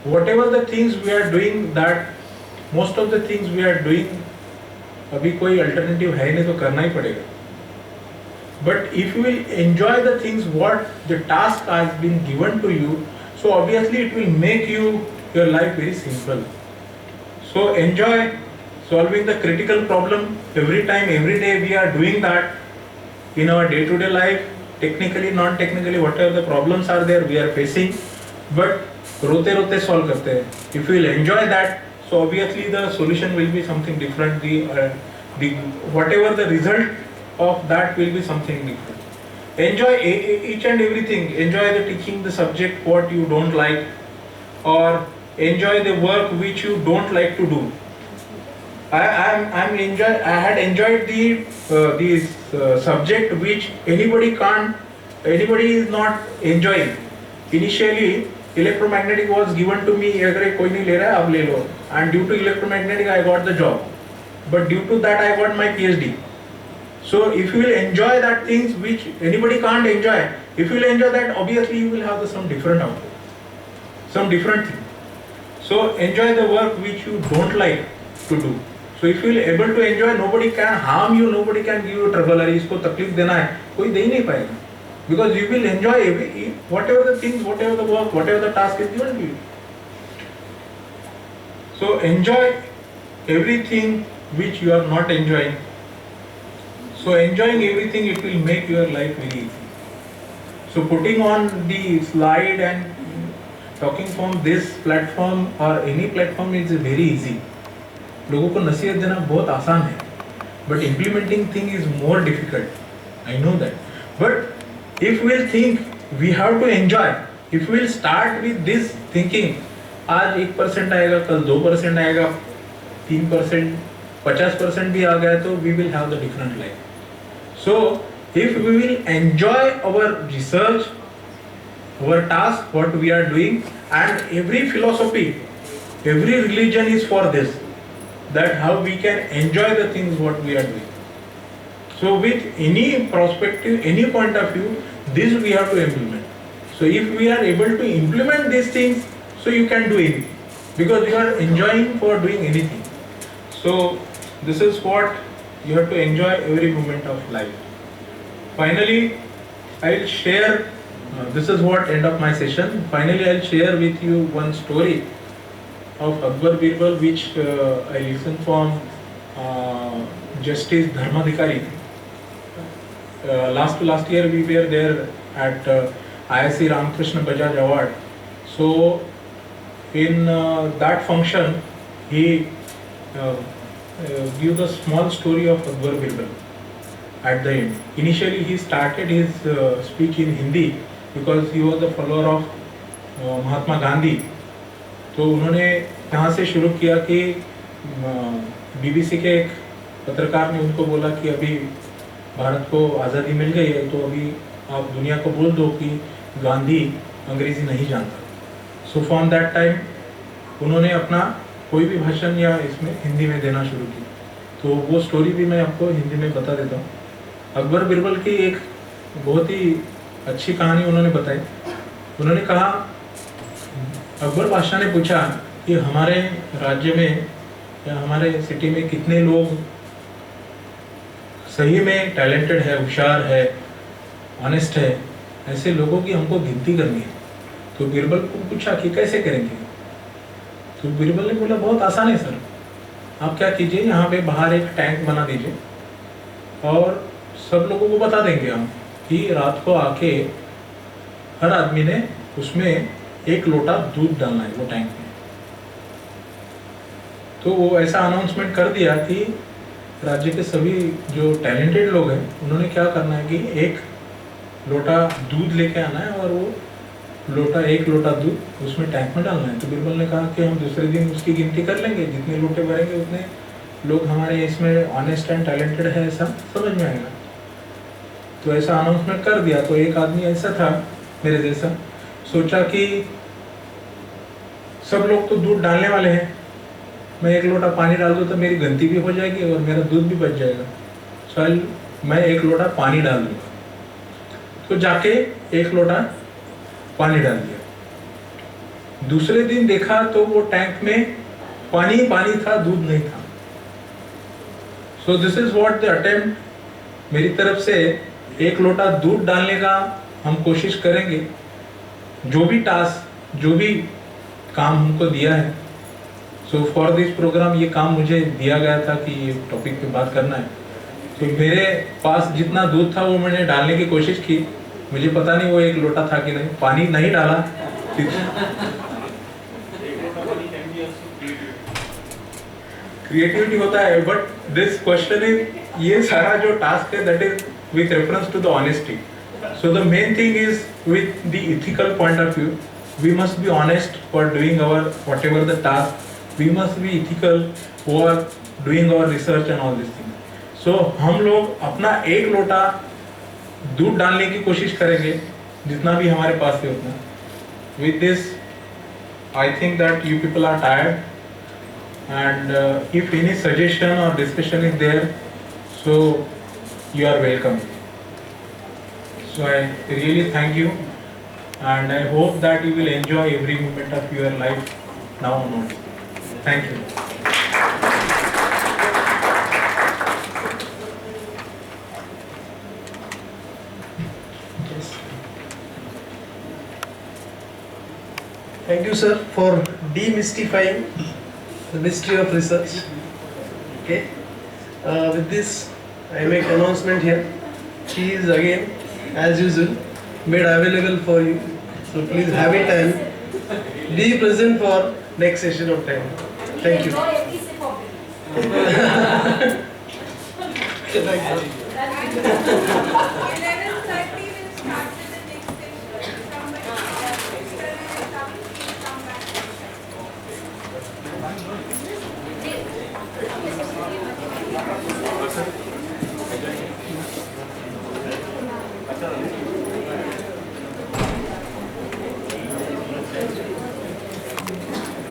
whatever the things we are doing, that most of the things we are doing, अभी कोई alternative है नहीं तो करना ही पड़ेगा. But if you will enjoy the things what the task has been given to you, so obviously it will make your life very simple. So enjoy solving the critical problem every time, every day we are doing that in our day-to-day life, technically, non-technically, whatever the problems are there we are facing, but rote rote solve karte hain. If you will enjoy that, so obviously the solution will be something different. The whatever the result of that will be something different. Enjoy each and everything. Enjoy the teaching the subject what you don't like, or enjoy the work which you don't like to do. I had enjoyed the subject which anybody is not enjoying. Initially electromagnetic was given to me, अगर कोई नहीं ले रहा है आप ले लो, and due to electromagnetic I got the job, but due to that I got my PhD. So if you will enjoy that things which anybody can't enjoy, if you will enjoy that, obviously you will have some different output, some different thing. So enjoy the work which you don't like to do. So if you will able to enjoy, nobody can harm you, nobody can give you trouble. अरे इसको तकलीफ देना है, कोई दे ही नहीं पाएगा, because you will enjoy whatever the things, whatever the work, whatever the task is given to you. So enjoy everything which you are not enjoying. So enjoying everything, it will make your life very easy. So putting on the slide and talking from this platform or any platform is very easy. लोगों को नसीहत देना बहुत आसान है, but implementing thing is more difficult. I know that. But if we will think, we have to enjoy. If we will start with this thinking, आज 1% आएगा, कल 2% आएगा, 3%, 50% भी आ गया तो we will have the different life. So if we will enjoy our research, our task, what we are doing, and every philosophy, every religion is for this, that how we can enjoy the things what we are doing. So with any perspective, any point of view, this we have to implement. So if we are able to implement these things, so you can do anything, because you are enjoying for doing anything. So this is what you have to enjoy every moment of life. Finally, I will share, this is what end of my session. Finally, I will share with you one story of Akbar Birbal, which I listened from Justice Dharmadhikari. Last year we were there at ISC Ramakrishna Bajaj Award. So in that function, he give the small story of Akbar Birbal at the end. Initially he started his speech in Hindi because he was the follower of Mahatma Gandhi. तो उन्होंने यहाँ से शुरू किया कि BBC के एक पत्रकार ने उनको बोला कि अभी भारत को आज़ादी मिल गई है, तो अभी आप दुनिया को बोल दो कि गांधी अंग्रेज़ी नहीं जानता. सो फ्रॉम दैट टाइम उन्होंने अपना कोई भी भाषण या इसमें हिंदी में देना शुरू की. तो वो स्टोरी भी मैं आपको हिंदी में बता देता हूँ. अकबर बिरबल की एक बहुत ही अच्छी कहानी उन्होंने बताई. उन्होंने कहा, अकबर बादशाह ने पूछा कि हमारे राज्य में या हमारे सिटी में कितने लोग सही में टैलेंटेड है, होशियार है, ऑनेस्ट है, ऐसे लोगों की हमको गिनती करनी है. तो बिरबल को पूछा कि कैसे करेंगे. तो बिरबल ने बोला, बहुत आसान है सर, आप क्या कीजिए, यहाँ पे बाहर एक टैंक बना दीजिए और सब लोगों को बता देंगे हम कि रात को आके हर आदमी ने उसमें 1 लोटा दूध डालना है वो टैंक में. तो वो ऐसा अनाउंसमेंट कर दिया कि राज्य के सभी जो टैलेंटेड लोग हैं उन्होंने क्या करना है कि 1 लोटा दूध लेके आना है और वो 1 लोटा दूध उसमें टैंक में डालना है. तो बिरबल ने कहा कि हम दूसरे दिन उसकी गिनती कर लेंगे, जितने लोटे भरेंगे उतने लोग हमारे इसमें ऑनेस्ट एंड टैलेंटेड है, ऐसा समझ में आएगा. तो ऐसा अनाउंसमेंट कर दिया. तो एक आदमी ऐसा था मेरे जैसा, सोचा कि सब लोग तो दूध डालने वाले हैं, मैं 1 लोटा पानी डाल दूँ तो मेरी गिनती भी हो जाएगी और मेरा दूध भी बच जाएगा. चल मैं 1 लोटा पानी डाल दूँगा. तो जाके 1 लोटा पानी डाल दिया. दूसरे दिन देखा तो वो टैंक में पानी पानी था, दूध नहीं था। So this is what the attempt मेरी तरफ से। एक लोटा दूध डालने का हम कोशिश करेंगे। जो भी टास्क, जो भी काम हमको दिया है, सो फॉर दिस प्रोग्राम ये काम मुझे दिया गया था कि ये टॉपिक पे बात करना है। तो मेरे पास जितना दूध था वो मैंने डालने की कोशिश की। मुझे पता नहीं वो एक लोटा था कि नहीं, पानी नहीं डाला। क्रिएटिविटी होता है, बट दिस क्वेश्चन इज, ये सारा जो टास्क है that is with reference to the honesty. So the main thing is with the ethical point of view, we must be honest for doing our whatever the task, we must be ethical for doing our research and all this thing. So हम लोग अपना एक लोटा दूध डालने की कोशिश करेंगे, जितना भी हमारे पास है उतना। With this I think that you people are tired, and if any suggestion or discussion is there, so you are welcome. So I really thank you, and I hope that you will enjoy every moment of your life now on. Thank you. Thank you, sir, for demystifying the mystery of research. Okay. With this, I make announcement here. She is again, as usual, made available for you. So please have it and be present for next session of time. Thank you. Thank you.